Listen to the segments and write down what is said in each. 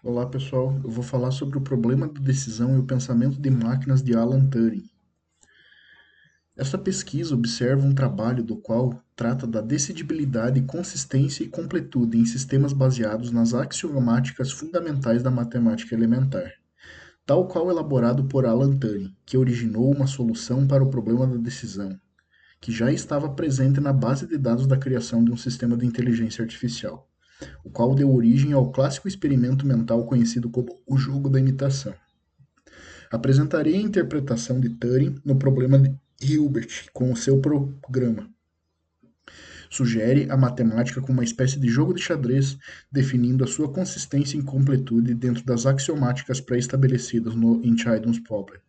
Olá pessoal, eu vou falar sobre o problema da decisão e o pensamento de máquinas de Alan Turing. Essa pesquisa observa um trabalho do qual trata da decidibilidade, consistência e completude em sistemas baseados nas axiomáticas fundamentais da matemática elementar, tal qual elaborado por Alan Turing, que originou uma solução para o problema da decisão, que já estava presente na base de dados da criação de um sistema de inteligência artificial, o qual deu origem ao clássico experimento mental conhecido como o jogo da imitação. Apresentarei a interpretação de Turing no problema de Hilbert com o seu programa. Sugere a matemática como uma espécie de jogo de xadrez, definindo a sua consistência e completude dentro das axiomáticas pré-estabelecidas no Entscheidungsproblem. Problem.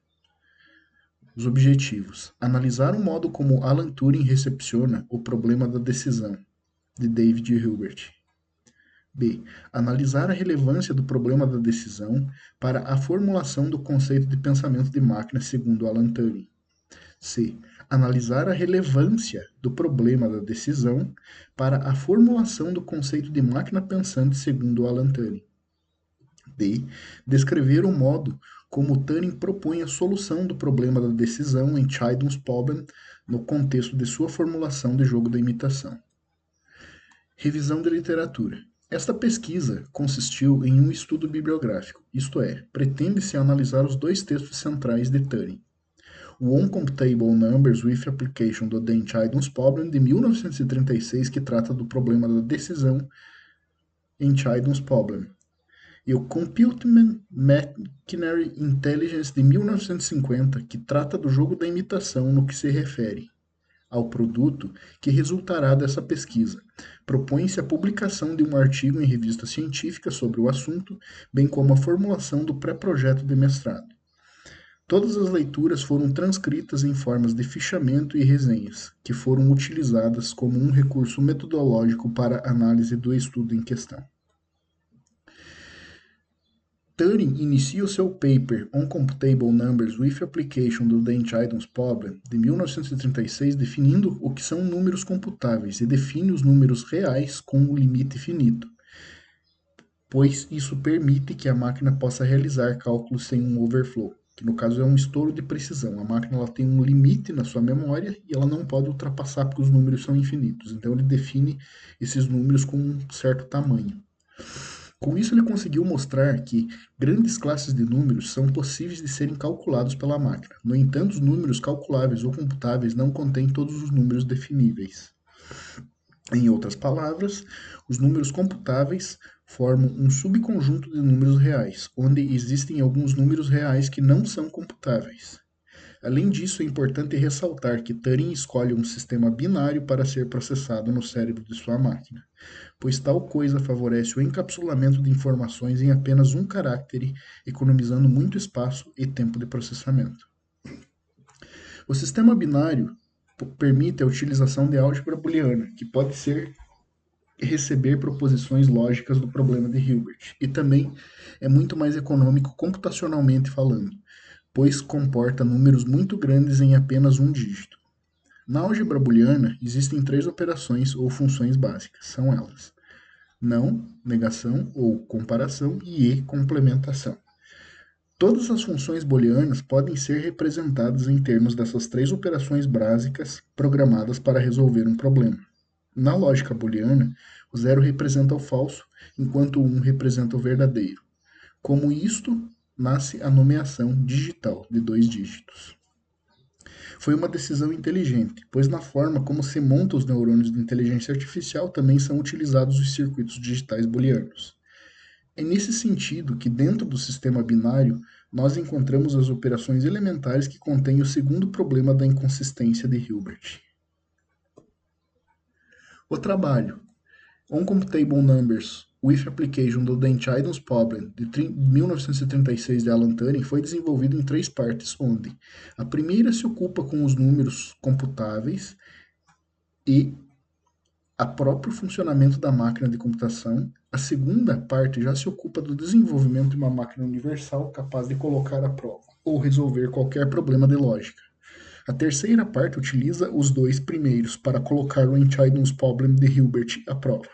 Os objetivos: analisar o modo como Alan Turing recepciona o problema da decisão, de David Hilbert. B. Analisar a relevância do problema da decisão para a formulação do conceito de pensamento de máquina segundo Alan Turing. C. Analisar a relevância do problema da decisão para a formulação do conceito de máquina pensante segundo Alan Turing. D. Descrever o modo como Turing propõe a solução do problema da decisão em Entscheidungsproblem no contexto de sua formulação de jogo da imitação. Revisão de literatura. Esta pesquisa consistiu em um estudo bibliográfico, isto é, pretende-se analisar os dois textos centrais de Turing. O Uncomputable Numbers with Application do The Entscheidungsproblem de 1936, que trata do problema da decisão Entscheidungsproblem, e o Computing Machinery Intelligence de 1950, que trata do jogo da imitação no que se refere ao produto que resultará dessa pesquisa. Propõe-se a publicação de um artigo em revista científica sobre o assunto, bem como a formulação do pré-projeto de mestrado. Todas as leituras foram transcritas em formas de fichamento e resenhas, que foram utilizadas como um recurso metodológico para análise do estudo em questão. Turing inicia o seu paper On Computable Numbers with Application do The Entscheidungsproblem de 1936 definindo o que são números computáveis e define os números reais com um limite finito, pois isso permite que a máquina possa realizar cálculos sem um overflow, que no caso é um estouro de precisão. A máquina ela tem um limite na sua memória e ela não pode ultrapassar porque os números são infinitos. Então ele define esses números com um certo tamanho. Com isso, ele conseguiu mostrar que grandes classes de números são possíveis de serem calculados pela máquina. No entanto, os números calculáveis ou computáveis não contêm todos os números definíveis. Em outras palavras, os números computáveis formam um subconjunto de números reais, onde existem alguns números reais que não são computáveis. Além disso, é importante ressaltar que Turing escolhe um sistema binário para ser processado no cérebro de sua máquina, pois tal coisa favorece o encapsulamento de informações em apenas um caractere, economizando muito espaço e tempo de processamento. O sistema binário permite a utilização de álgebra booleana, que pode ser receber proposições lógicas do problema de Hilbert, e também é muito mais econômico computacionalmente falando, pois comporta números muito grandes em apenas um dígito. Na álgebra booleana, existem três operações ou funções básicas, são elas: não, negação ou comparação e complementação. Todas as funções booleanas podem ser representadas em termos dessas três operações básicas programadas para resolver um problema. Na lógica booleana, o zero representa o falso, enquanto o 1 representa o verdadeiro. Como isto, nasce a nomeação digital de dois dígitos. Foi uma decisão inteligente, pois na forma como se monta os neurônios de inteligência artificial também são utilizados os circuitos digitais booleanos. É nesse sentido que, dentro do sistema binário, nós encontramos as operações elementares que contêm o segundo problema da inconsistência de Hilbert. O trabalho On Computable Numbers with Application do The Entscheidungsproblem de 1936 de Alan Turing foi desenvolvido em três partes, onde a primeira se ocupa com os números computáveis e o próprio funcionamento da máquina de computação. A segunda parte já se ocupa do desenvolvimento de uma máquina universal capaz de colocar à prova ou resolver qualquer problema de lógica. A terceira parte utiliza os dois primeiros para colocar o Entscheidungsproblem de Hilbert à prova.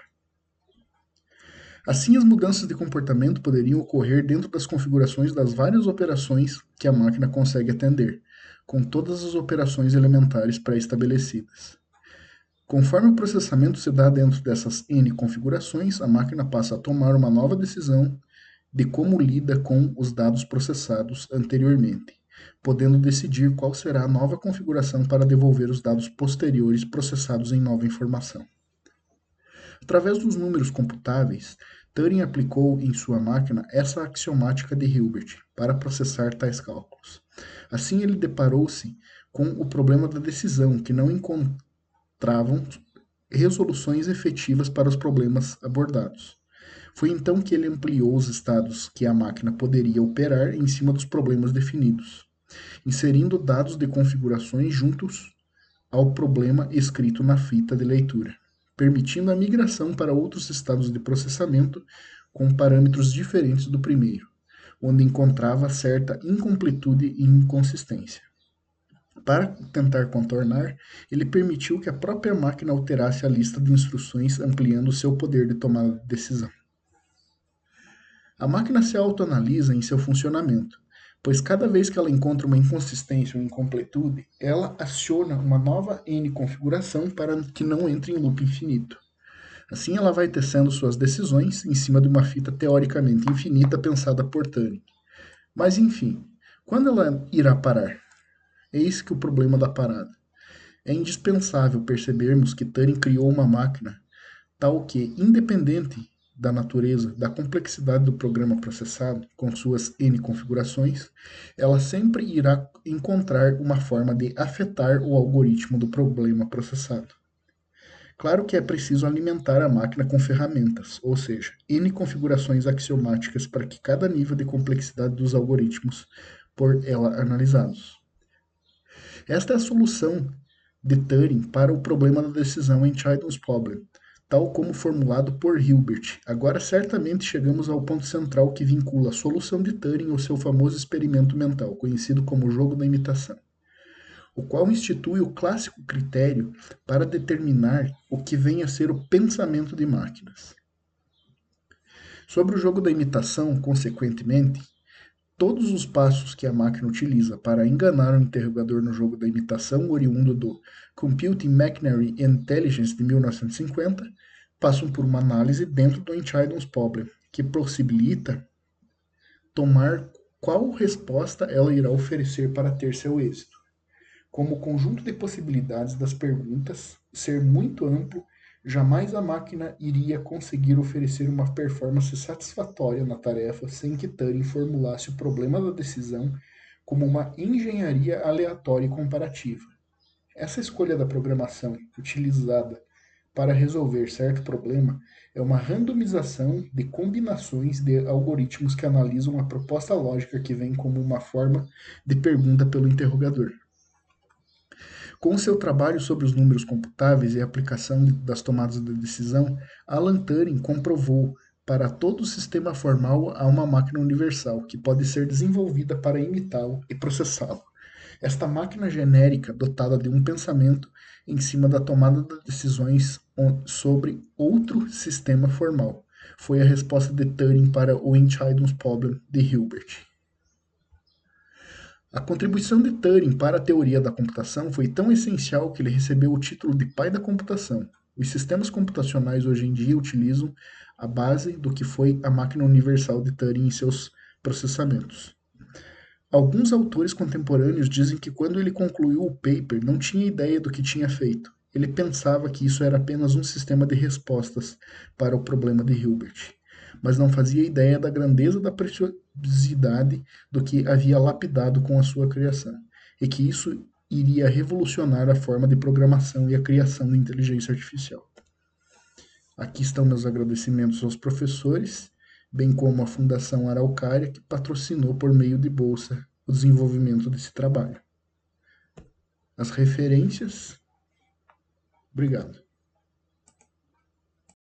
Assim, as mudanças de comportamento poderiam ocorrer dentro das configurações das várias operações que a máquina consegue atender, com todas as operações elementares pré-estabelecidas. Conforme o processamento se dá dentro dessas N configurações, a máquina passa a tomar uma nova decisão de como lida com os dados processados anteriormente, podendo decidir qual será a nova configuração para devolver os dados posteriores processados em nova informação. Através dos números computáveis, Turing aplicou em sua máquina essa axiomática de Hilbert para processar tais cálculos. Assim, ele deparou-se com o problema da decisão, que não encontravam resoluções efetivas para os problemas abordados. Foi então que ele ampliou os estados que a máquina poderia operar em cima dos problemas definidos, inserindo dados de configurações juntos ao problema escrito na fita de leitura, permitindo a migração para outros estados de processamento com parâmetros diferentes do primeiro, onde encontrava certa incompletude e inconsistência. Para tentar contornar, ele permitiu que a própria máquina alterasse a lista de instruções, ampliando seu poder de tomada de decisão. A máquina se autoanalisa em seu funcionamento, pois cada vez que ela encontra uma inconsistência ou incompletude, ela aciona uma nova N configuração para que não entre em loop infinito. Assim, ela vai tecendo suas decisões em cima de uma fita teoricamente infinita pensada por Turing. Mas enfim, quando ela irá parar? Eis que o problema da parada. É indispensável percebermos que Turing criou uma máquina tal que, independente da natureza, da complexidade do programa processado, com suas N configurações, ela sempre irá encontrar uma forma de afetar o algoritmo do problema processado. Claro que é preciso alimentar a máquina com ferramentas, ou seja, N configurações axiomáticas para que cada nível de complexidade dos algoritmos por ela analisados. Esta é a solução de Turing para o problema da decisão em Childs Problem, tal como formulado por Hilbert. Agora certamente chegamos ao ponto central que vincula a solução de Turing ao seu famoso experimento mental, conhecido como jogo da imitação, o qual institui o clássico critério para determinar o que vem a ser o pensamento de máquinas. Sobre o jogo da imitação, consequentemente, todos os passos que a máquina utiliza para enganar o interrogador no jogo da imitação, oriundo do Computing Machinery and Intelligence de 1950, passam por uma análise dentro do Childs Problem, que possibilita tomar qual resposta ela irá oferecer para ter seu êxito. Como o conjunto de possibilidades das perguntas ser muito amplo, jamais a máquina iria conseguir oferecer uma performance satisfatória na tarefa sem que Turing formulasse o problema da decisão como uma engenharia aleatória e comparativa. Essa escolha da programação utilizada para resolver certo problema é uma randomização de combinações de algoritmos que analisam a proposta lógica que vem como uma forma de pergunta pelo interrogador. Com seu trabalho sobre os números computáveis e a aplicação das tomadas de decisão, Alan Turing comprovou para todo sistema formal há uma máquina universal que pode ser desenvolvida para imitá-lo e processá-lo. Esta máquina genérica, dotada de um pensamento em cima da tomada de decisões sobre outro sistema formal, foi a resposta de Turing para o Childs Problem de Hilbert. A contribuição de Turing para a teoria da computação foi tão essencial que ele recebeu o título de pai da computação. Os sistemas computacionais hoje em dia utilizam a base do que foi a máquina universal de Turing em seus processamentos. Alguns autores contemporâneos dizem que quando ele concluiu o paper não tinha ideia do que tinha feito. Ele pensava que isso era apenas um sistema de respostas para o problema de Hilbert, mas não fazia ideia da grandeza da preciosidade do que havia lapidado com a sua criação, e que isso iria revolucionar a forma de programação e a criação da inteligência artificial. Aqui estão meus agradecimentos aos professores, bem como à Fundação Araucária, que patrocinou por meio de bolsa o desenvolvimento desse trabalho. As referências. Obrigado.